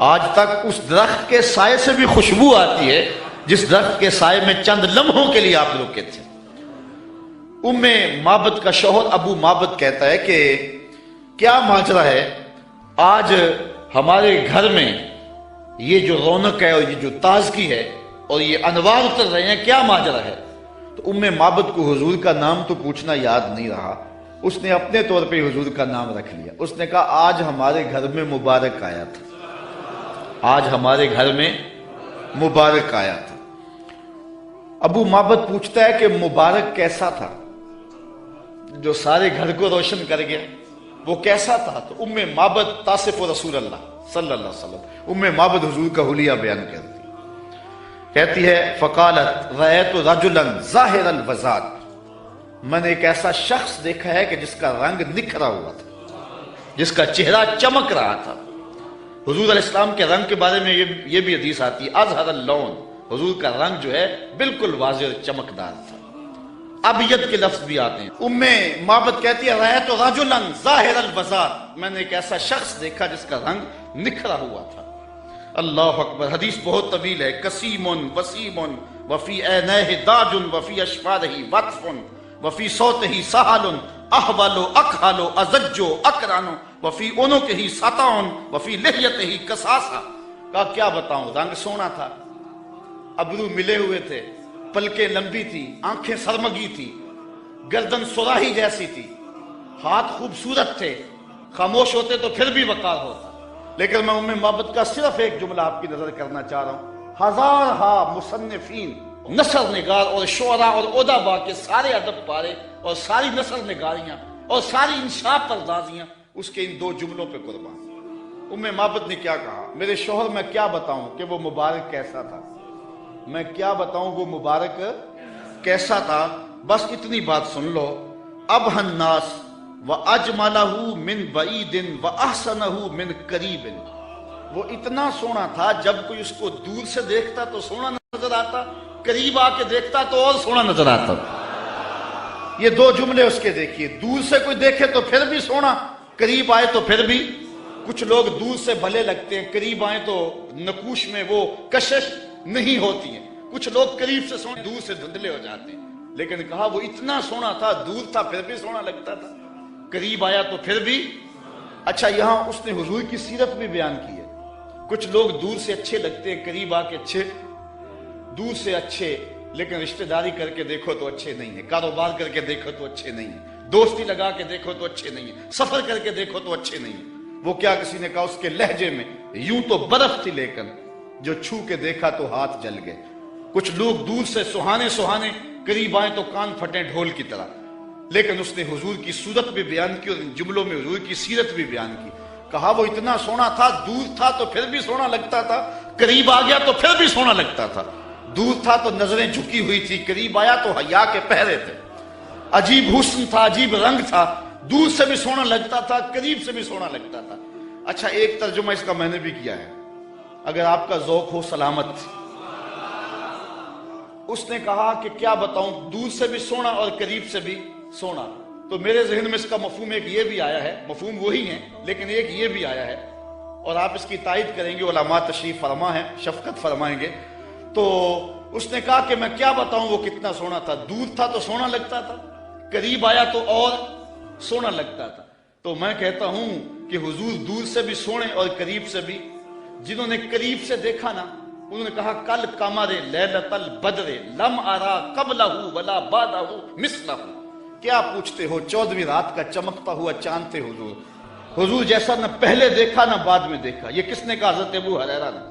Speaker 1: آج تک اس درخت کے سائے سے بھی خوشبو آتی ہے جس درخت کے سائے میں چند لمحوں کے لیے آپ رکے تھے۔ ام معبد کا شوہر ابو معبد کہتا ہے کہ کیا ماجرا ہے، آج ہمارے گھر میں یہ جو رونق ہے اور یہ جو تازگی ہے اور یہ انوار اتر رہے ہیں، کیا ماجرا ہے؟ تو ام معبد کو حضور کا نام تو پوچھنا یاد نہیں رہا، اس نے اپنے طور پہ حضور کا نام رکھ لیا۔ اس نے کہا آج ہمارے گھر میں مبارک آیا تھا، آج ہمارے گھر میں مبارک آیا تھا۔ ابو معبد پوچھتا ہے کہ مبارک کیسا تھا جو سارے گھر کو روشن کر گیا، وہ کیسا تھا؟ تو ام معبد تاصف رسول اللہ صلی اللہ علیہ وسلم، ام معبد حضور کا حلیہ بیان کرتی کہتی ہے فقالت رأیت رجلا ظاہر الوضاء، میں نے ایک ایسا شخص دیکھا ہے کہ جس کا رنگ نکھرا ہوا تھا، جس کا چہرہ چمک رہا تھا۔ حضور علیہ السلام کے رنگ کے بارے میں یہ بھی حدیث آتی ہے اظہر اللون، حضور کا رنگ جو ہے بالکل واضح اور چمکدار تھا۔ ابیض کے لفظ بھی آتے ہیں۔ ام معبد کہتی ہے رأیت رجلا ظاہر الوضاء، میں نے ایک ایسا شخص دیکھا جس کا رنگ نکھرا ہوا تھا۔ اللہ اکبر، حدیث بہت طویل ہے۔ کسیم وسیم وفی عینیہ داج وفی اشفارہ وطف وفی صوتہ سہل احول اکحل ازج اکرن وفی عنقہ سطع وفی لحیتہ کساسہ۔ کہا کیا بتاؤں، رنگ سونا تھا، ابرو ملے ہوئے تھے، پلکیں لمبی تھی، آنکھیں سرمگی تھی، گردن سراہی جیسی تھی، ہاتھ خوبصورت تھے، خاموش ہوتے تو پھر بھی وقار ہوتا۔ لیکن میں ام معبد کا صرف ایک جملہ آپ کی نظر کرنا چاہ رہا ہوں، ہزارہا مصنفین، نثر نگار اور شعراء اور ادبا کے سارے ادب پارے اور ساری نثر نگاریاں اور ساری انشاء پردازیاں اس کے ان دو جملوں پہ قربان۔ ام معبد نے کیا کہا، میرے شوہر میں کیا بتاؤں کہ وہ مبارک کیسا تھا، میں کیا بتاؤں وہ مبارک کیسا تھا، بس اتنی بات سن لو۔ ابہ الناس وَأَجْمَلَهُ مِنْ بَعِيدٍ وَأَحْسَنَهُ مِنْ قَرِيبٍ، وہ اتنا سونا تھا جب کوئی اس کو دور سے دیکھتا تو سونا نظر آتا، قریب آ کے دیکھتا تو اور سونا نظر آتا۔ یہ دو جملے اس کے دیکھیے، دور سے کوئی دیکھے تو پھر بھی سونا، قریب آئے تو پھر بھی۔ کچھ لوگ دور سے بھلے لگتے ہیں، قریب آئے تو نقوش میں وہ کشش نہیں ہوتی ہیں، کچھ لوگ قریب سے سونے دور سے دھندلے ہو جاتے ہیں۔ لیکن کہا وہ اتنا سونا تھا، دور تھا پھر بھی سونا لگتا تھا، قریب آیا تو پھر بھی۔ اچھا یہاں اس نے حضور کی سیرت بھی بیان کی ہے، کچھ لوگ دور سے اچھے لگتے ہیں، قریب آ کے اچھے، دور سے اچھے لیکن رشتہ داری کر کے دیکھو تو اچھے نہیں ہیں، کاروبار کر کے دیکھو تو اچھے نہیں ہیں، دوستی لگا کے دیکھو تو اچھے نہیں ہیں، سفر کر کے دیکھو تو اچھے نہیں ہیں۔ وہ کیا کسی نے کہا اس کے لہجے میں یوں تو برف تھی لیکن جو چھو کے دیکھا تو ہاتھ جل گئے۔ کچھ لوگ دور سے سہانے سہانے، قریب آئیں تو کان پھٹیں ڈھول کی طرح۔ لیکن اس نے حضور کی صورت بھی بیان کی اور ان جملوں میں حضور کی سیرت بھی بیان کی۔ کہا وہ اتنا سونا تھا، دور تھا تو پھر بھی سونا لگتا تھا، قریب آ گیا تو پھر بھی سونا لگتا تھا۔ دور تھا تو نظریں جھکی ہوئی تھی، قریب آیا تو حیا کے پہرے تھے، عجیب حسن تھا، عجیب رنگ تھا، دور سے بھی سونا لگتا تھا، قریب سے بھی سونا لگتا تھا۔ اچھا ایک ترجمہ اس کا میں نے بھی کیا ہے، اگر آپ کا ذوق ہو سلامت۔ اس نے کہا کہ کیا بتاؤں، دور سے بھی سونا اور قریب سے بھی سونا۔ تو میرے ذہن میں اس کا مفہوم ایک یہ بھی آیا ہے، مفہوم وہی ہے لیکن ایک یہ بھی آیا ہے، اور آپ اس کی تائید کریں گے، علماء تشریف فرما ہے، شفقت فرمائیں گے۔ تو اس نے کہا کہ میں کیا بتاؤں وہ کتنا سونا تھا، دور تھا تو سونا لگتا تھا، قریب آیا تو اور سونا لگتا تھا۔ تو میں کہتا ہوں کہ حضور دور سے بھی سونے اور قریب سے بھی۔ جنہوں نے قریب سے دیکھا نا، انہوں نے کہا کل قمر لیلۃ البدر لم ارا قبلہ ولا بعدہ مثلہ، کیا پوچھتے ہو، 14ویں رات کا چمکتا ہوا چاند تھے حضور، حضور جیسا نہ پہلے دیکھا نہ بعد میں دیکھا۔ یہ کس نے کہا؟ حضرت ابو ہریرہ نے،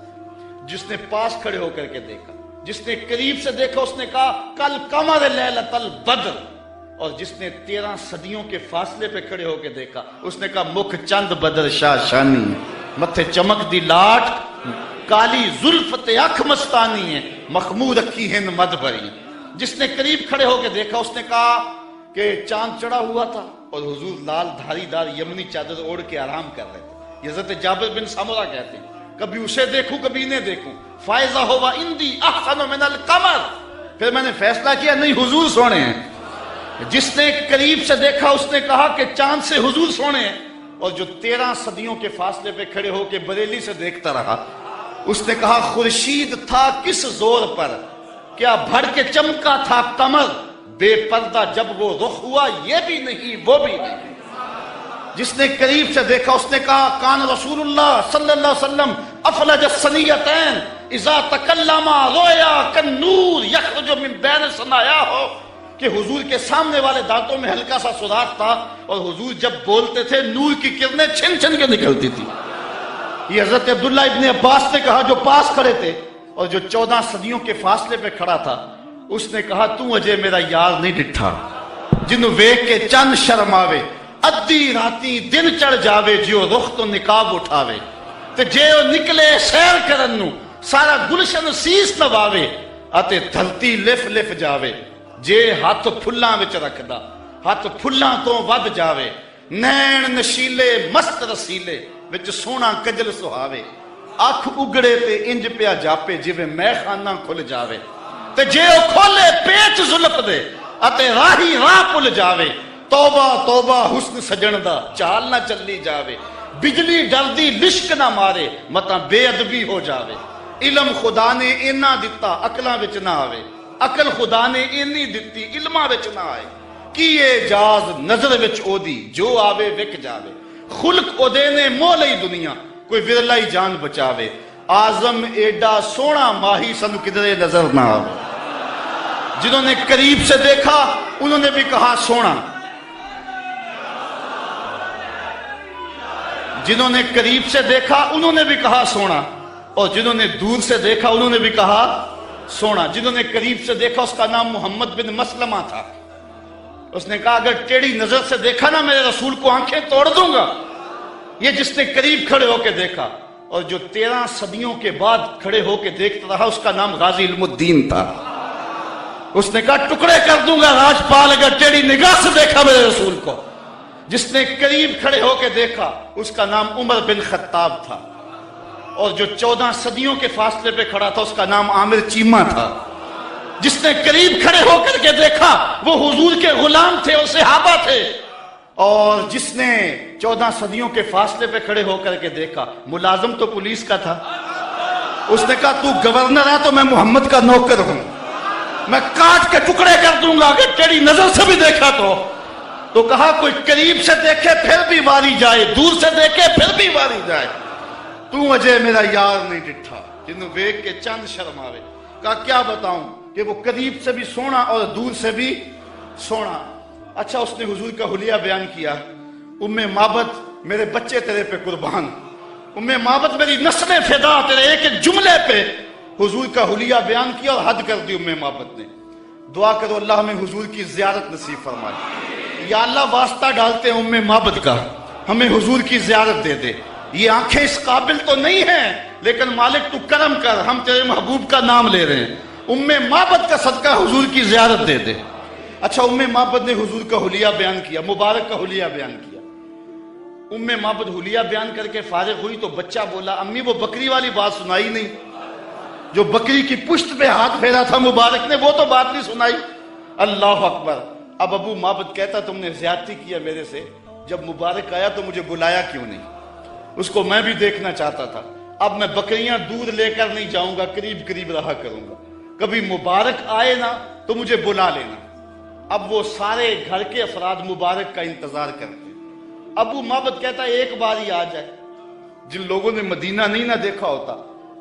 Speaker 1: جس نے پاس کھڑے ہو کر کے دیکھا۔ جس نے قریب سے دیکھا اس نے کہا کل قمر لیلۃ البدر، اور جس نے 13 صدیوں کے فاصلے پہ کھڑے ہو کے دیکھا اس نے کہا مکھ چند بدر شاہ شانی، متھے چمک دی لاٹ، کالی زلفت اکھ مستانی ہے، مخمور رکھی ہند مد بھری۔ جس نے قریب کھڑے ہو کے دیکھا اس نے کہا کہ چاند چڑھا ہوا تھا اور حضور لال دھاری دار یمنی چادر اوڑھ کے آرام کر رہے تھے. یہ حضرت جابر بن سمرہ کہتے ہیں کبھی اسے دیکھوں کبھی انہیں دیکھوں, فائزہ ہوا اندی احسن من القمر. پھر میں نے فیصلہ کیا نہیں حضور سونے ہیں. جس نے قریب سے دیکھا اس نے کہا کہ چاند سے حضور سونے ہیں, اور جو 13 صدیوں کے فاصلے پہ کھڑے ہو کے بریلی سے دیکھتا رہا اس نے کہا خورشید تھا کس زور پر, کیا بھڑ کے چمکا تھا قمر, بے پردہ جب وہ رخ ہوا یہ بھی نہیں وہ بھی نہیں. جس نے قریب سے دیکھا اس نے کہا کان رسول اللہ صلی اللہ علیہ وسلم افلج الثنیتین اذا تکلم رویا کالنور یخرج من بین ثنایاہ, کہ حضور کے سامنے والے دانتوں میں ہلکا سا سوراخ تھا اور حضور جب بولتے تھے نور کی کرنیں چھن چھن کے نکلتی تھی. یہ حضرت عبداللہ ابن عباس نے کہا جو پاس کھڑے تھے اور جو 14 صدیوں کے فاصلے پہ کھڑا تھا اس نے کہا تو اجے میرا یار نہیں ڈٹھا, جنوں ویکھ کے چند شرم آوے ادھی راتی دن چڑھ جاوے, جیو رخ تو نقاب اٹھاوے تے جے او نکلے سیر کرن نو سارا گلشن سیس نواوے اتے دھرتی لف لف جاوے, جے ہاتھ پھلاں وچ رکھدا ہاتھ پھلاں تو ود جاوے, نین نشیلے مست رسیلے وچ سونا کجل سہاوے, اکھ اگڑے تے انج پیا جاپے جویں میں خانہ کھل جاوے, تے جے او کھولے پیچ زلف دے اتے راہی راہ پل جاوے, توبہ توبہ حسن سجن دا چال نہ چلی جاوے, بجلی ڈردی لشک نہ مارے متاں بے ادبی ہو جاوے, علم خدا نے اینا دتا عقلاں وچ نہ آوے, عقل خدا نے اینی دتی علماں وچ نہ آئے, کیے جاز نظر وچ او دی جو آوے وک جاوے, خلق او دے نے مو لئی دنیا کوئی ورلا ہی جان بچاوے, آزم ایڈا سونا ماہی سنو کدھرے نظر نہ آوے. جنہوں نے قریب سے دیکھا انہوں نے بھی کہا سونا, جنہوں نے قریب سے دیکھا انہوں نے بھی کہا سونا, اور جنہوں نے دور سے دیکھا انہوں نے بھی کہا سونا. جنہوں نے قریب سے دیکھا اس کا نام محمد بن مسلمہ تھا. اس نے کہا اگر ٹیڑھی نظر سے دیکھا نا میرے رسول کو آنکھیں توڑ دوں گا. یہ جس نے قریب کھڑے ہو کے دیکھا, اور جو 13 صدیوں کے بعد کھڑے ہو کے دیکھتا رہا اس کا نام غازی علم الدین تھا. اس نے کہا ٹکڑے کر دوں گا راجپال اگر ٹیڑھی نگاہ سے دیکھا میرے رسول کو. جس نے قریب کھڑے ہو کے دیکھا اس کا نام عمر بن خطاب تھا, اور جو 14 صدیوں کے فاصلے پہ کھڑا تھا اس کا نام عامر چیمہ تھا. جس نے قریب کھڑے ہو کر کے دیکھا وہ حضور کے غلام تھے اور صحابہ تھے, اور جس نے 14 صدیوں کے فاصلے پہ کھڑے ہو کر کے دیکھا ملازم تو پولیس کا تھا. اس نے کہا تو گورنر ہے تو میں محمد کا نوکر ہوں, میں کاٹ کے ٹکڑے کر دوں گا اگر تیری نظر سے بھی دیکھا تو کہا کوئی قریب سے دیکھے پھر بھی واری جائے, دور سے دیکھے پھر بھی واری جائے, تو اجے میرا یار نہیں ڈٹھا جنوں ویکھ کے چند شرم آوے. کہا کیا بتاؤں کہ وہ قریب سے بھی سونا اور دور سے بھی سونا. اچھا اس نے حضور کا حلیہ بیان کیا, ام مابت میرے بچے تیرے پہ قربان, ام مابت میری نسلیں فدا تیرے ایک ایک جملے پہ حضور کا حلیہ بیان کیا اور حد کر دی ام مابت نے. دعا کرو اللہ ہمیں حضور کی زیارت نصیب فرمائے. یا اللہ واسطہ ڈالتے ہیں ام مابت کا, ہمیں حضور کی زیارت دے دے. یہ آنکھیں اس قابل تو نہیں ہیں لیکن مالک تو کرم کر, ہم تیرے محبوب کا نام لے رہے ہیں, ام مابت کا صدقہ حضور کی زیارت دے دے. اچھا ام مابت نے حضور کا حلیہ بیان کیا, مبارک کا حلیہ بیان کیا. ام مابت حلیہ بیان کر کے فارغ ہوئی تو بچہ بولا امی وہ بکری والی بات سنائی نہیں, جو بکری کی پشت پہ ہاتھ پھیرا تھا مبارک نے وہ تو بات نہیں سنائی. اللہ اکبر. اب ابو مابت کہتا تم نے زیادتی کیا میرے سے, جب مبارک آیا تو مجھے بلایا کیوں نہیں, اس کو میں بھی دیکھنا چاہتا تھا. اب میں بکریاں دودھ لے کر نہیں جاؤں گا, قریب قریب رہا کروں گا, کبھی مبارک آئے نا تو مجھے بلا لینا. اب وہ سارے گھر کے افراد مبارک کا انتظار کرتے. ابو مابت کہتا ہے ایک بار ہی آ جائے. جن لوگوں نے مدینہ نہیں نہ دیکھا ہوتا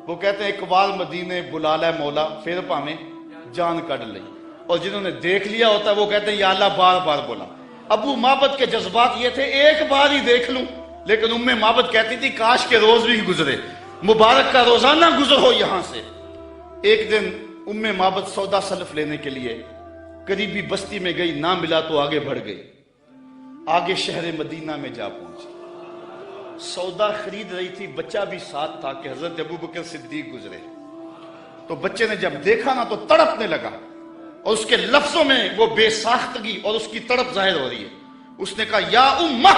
Speaker 1: وہ کہتے ہیں ایک بار مدینے بلا لے مولا پھر پامیں جان کٹ لئی, اور جنہوں نے دیکھ لیا ہوتا ہے وہ کہتے ہیں یا اللہ بار بار بولا. ابو مابت کے جذبات یہ تھے ایک بار ہی دیکھ لوں, لیکن ام مابت کہتی تھی کاش کے روز بھی گزرے, مبارک کا روزانہ گزر ہو یہاں سے. ایک دن ام مابت سودا سلف لینے کے لیے قریبی بستی میں گئی, نہ ملا تو آگے بڑھ گئی, آگے شہر مدینہ میں جا پہنچی. سودا خرید رہی تھی, بچہ بھی ساتھ تھا کہ حضرت ابوبکر صدیق گزرے. تو بچے نے جب دیکھا نا تو تڑپنے لگا اور اس کے لفظوں میں وہ بے ساختگی اور اس کی تڑپ ظاہر ہو رہی ہے. اس نے کہا یا امہ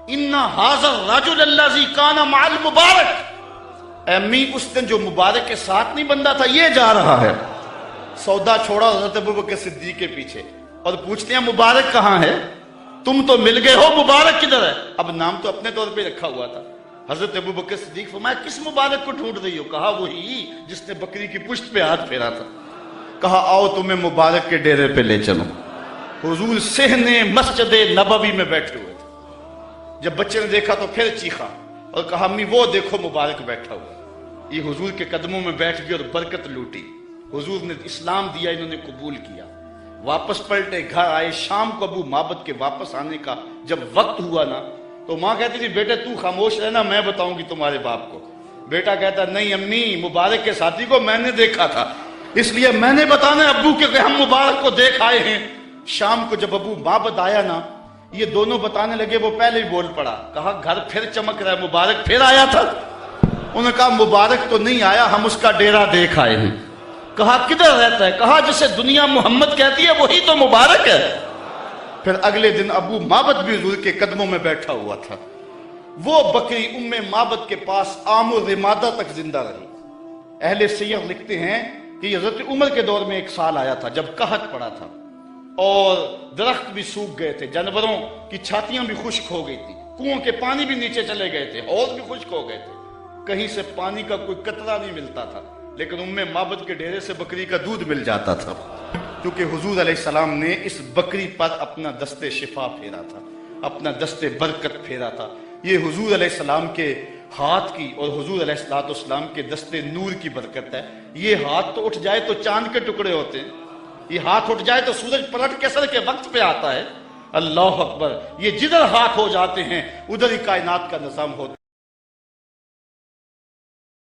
Speaker 1: ان ھذا الرجل الذی کان مع المبارک، اے امی اس دن جو مبارک کے ساتھ نہیں بندہ تھا یہ جا رہا ہے. سودا چھوڑا حضرت ابوبکر صدیق کے پیچھے اور پوچھتے ہیں مبارک کہاں ہے؟ تم تو مل گئے ہو، مبارک کدھر ہے؟ اب نام تو اپنے طور پہ رکھا ہوا تھا. حضرت ابوبکر صدیق فرمایا کس مبارک کو ڈھونڈ رہی ہو؟ کہا وہی جس نے بکری کی پشت پہ ہاتھ پھیرا تھا. کہا آؤ تمہیں مبارک کے ڈیرے پہ لے چلو. حضور صحن مسجد نبوی میں بیٹھے ہوئے تھے. جب بچے نے دیکھا تو پھر چیخا اور کہا امی وہ دیکھو مبارک بیٹھا ہوا. یہ حضور کے قدموں میں بیٹھ گئی اور برکت لوٹی. حضور نے اسلام دیا، انہوں نے قبول کیا. واپس پلٹے، گھر آئے. شام کو ابو معبد کے واپس آنے کا جب وقت ہوا نا تو ماں کہتی تھی بیٹے تو خاموش رہنا، میں بتاؤں گی تمہارے باپ کو. بیٹا کہتا نہیں امی، مبارک کے ساتھی کو میں نے دیکھا تھا اس لیے میں نے بتانا ابو کہ ہم مبارک کو دیکھ آئے ہیں. شام کو جب ابو معبد آیا نا یہ دونوں بتانے لگے، وہ پہلے ہی بول پڑا. کہا گھر پھر چمک رہا ہے، مبارک پھر آیا تھا؟ انہوں نے کہا مبارک تو نہیں آیا، ہم اس کا ڈیرا دیکھ آئے ہیں. کہا کدھر رہتا ہے؟ کہا جسے دنیا محمد کہتی ہے وہی تو مبارک ہے. پھر اگلے دن ابو معبد بھی حضور کے قدموں میں بیٹھا ہوا تھا. وہ بکری ام معبد کے پاس عام و رمادہ تک زندہ رہی. اہل سیر لکھتے ہیں کہ حضرت عمر کے دور میں ایک سال آیا تھا جب قحط پڑا تھا اور درخت بھی سوکھ گئے تھے، جانوروں کی چھاتیاں بھی خشک ہو گئی تھی، کنووں کے پانی بھی نیچے چلے گئے تھے، حوض بھی خشک ہو گئے تھے، کہیں سے پانی کا کوئی قطرہ نہیں ملتا تھا. لیکن ام معبد کے ڈیرے سے بکری کا دودھ مل جاتا تھا کیونکہ حضور علیہ السلام نے اس بکری پر اپنا دست شفا پھیرا تھا، اپنا دست برکت پھیرا تھا. یہ حضور علیہ السلام کے ہاتھ کی اور حضور علیہ السلام کے دست نور کی برکت ہے. یہ ہاتھ تو اٹھ جائے تو چاند کے ٹکڑے ہوتے ہیں، یہ ہاتھ اٹھ جائے تو سورج پلٹ کے سر کے وقت پہ آتا ہے. اللہ اکبر. یہ جدھر ہاتھ ہو جاتے ہیں ادھر ہی کائنات کا نظام ہوتا ہے.